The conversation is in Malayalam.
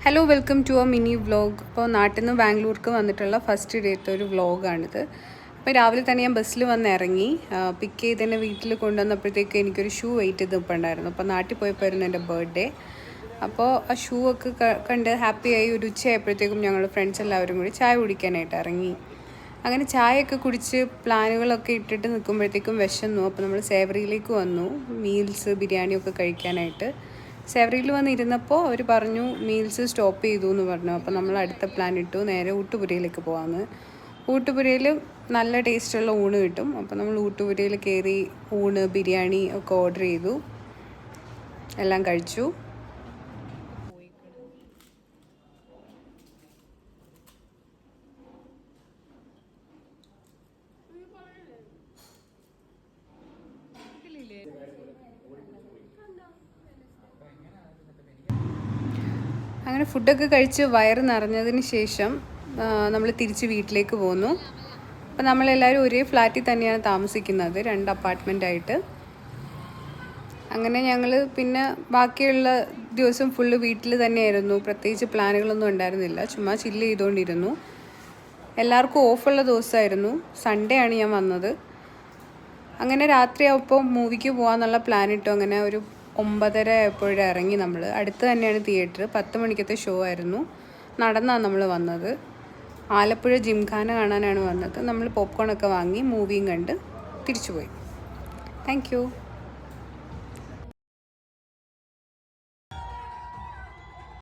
Hello welcome to a mini vlog. അപ്പോൾ നാട്ടിൽ നിന്ന് ബാംഗ്ലൂർക്ക് വന്നിട്ടുള്ള ഫസ്റ്റ് ഡേത്തെ ഒരു വ്ലോഗാണിത്. അപ്പോൾ രാവിലെ തന്നെ ഞാൻ ബസ്സിൽ വന്ന് ഇറങ്ങി. പിക്ക് ചെയ്ത് തന്നെ വീട്ടിൽ കൊണ്ടുവന്നപ്പോഴത്തേക്ക് എനിക്കൊരു ഷൂ വെയിറ്റ് ചെയ്ത് നിൽപ്പുണ്ടായിരുന്നു. അപ്പോൾ നാട്ടിൽ പോയപ്പോഴായിരുന്നു എൻ്റെ ബർത്ത്ഡേ. അപ്പോൾ ആ ഷൂ ഒക്കെ കണ്ട് ഹാപ്പിയായി. ഒരു ഉച്ചയായപ്പോഴത്തേക്കും ഞങ്ങൾ ഫ്രണ്ട്സ് എല്ലാവരും കൂടി ചായ കുടിക്കാനായിട്ട് ഇറങ്ങി. അങ്ങനെ ചായയൊക്കെ കുടിച്ച് പ്ലാനുകളൊക്കെ ഇട്ടിട്ട് നിൽക്കുമ്പോഴത്തേക്കും വിശന്നു. അപ്പോൾ നമ്മൾ സേവറിയിലേക്ക് വന്നു മീൽസ് ബിരിയാണിയൊക്കെ കഴിക്കാനായിട്ട്. സേവറിയിൽ വന്നിരുന്നപ്പോൾ അവർ പറഞ്ഞു മീൽസ് സ്റ്റോപ്പ് ചെയ്തു എന്ന് പറഞ്ഞു. അപ്പോൾ നമ്മൾ അടുത്ത പ്ലാൻ ഇട്ടു, നേരെ ഊട്ടുപുരയിലേക്ക് പോകാമെന്ന്. ഊട്ടുപുരയിൽ നല്ല ടേസ്റ്റുള്ള ഊണ് കിട്ടും. അപ്പോൾ നമ്മൾ ഊട്ടുപുരയിൽ കയറി ഊണ് ബിരിയാണി ഒക്കെ ഓർഡർ ചെയ്തു, എല്ലാം കഴിച്ചു. അങ്ങനെ ഫുഡൊക്കെ കഴിച്ച് വയറ് നിറഞ്ഞതിന് ശേഷം നമ്മൾ തിരിച്ച് വീട്ടിലേക്ക് പോന്നു. അപ്പോൾ നമ്മളെല്ലാവരും ഒരേ ഫ്ലാറ്റിൽ തന്നെയാണ് താമസിക്കുന്നത്, 2 അപ്പാർട്ട്മെൻറ്റായിട്ട്. അങ്ങനെ ഞങ്ങൾ പിന്നെ ബാക്കിയുള്ള ദിവസം ഫുള്ള് വീട്ടിൽ തന്നെയായിരുന്നു. പ്രത്യേകിച്ച് പ്ലാനുകളൊന്നും ഉണ്ടായിരുന്നില്ല, ചുമ്മാ ചില്ല് ചെയ്തുകൊണ്ടിരുന്നു. എല്ലാവർക്കും ഓഫുള്ള ദിവസമായിരുന്നു, സൺഡേ ആണ് ഞാൻ വന്നത്. അങ്ങനെ രാത്രിയാവുമ്പോൾ മൂവിക്ക് പോകാമെന്നുള്ള പ്ലാൻ ഇട്ടു. അങ്ങനെ ഒരു 9:30 ആയപ്പോഴും ഇറങ്ങി നമ്മൾ. അടുത്ത് തന്നെയാണ് തിയേറ്റർ, 10 മണിക്കത്തെ ഷോ ആയിരുന്നു. നടന്നാണ് നമ്മൾ വന്നത്. ആലപ്പുഴ ജിംഖാന കാണാനാണ് വന്നത്. നമ്മൾ പോപ്കോണൊക്കെ വാങ്ങി മൂവിയും കണ്ട് തിരിച്ചു പോയി. Thank you.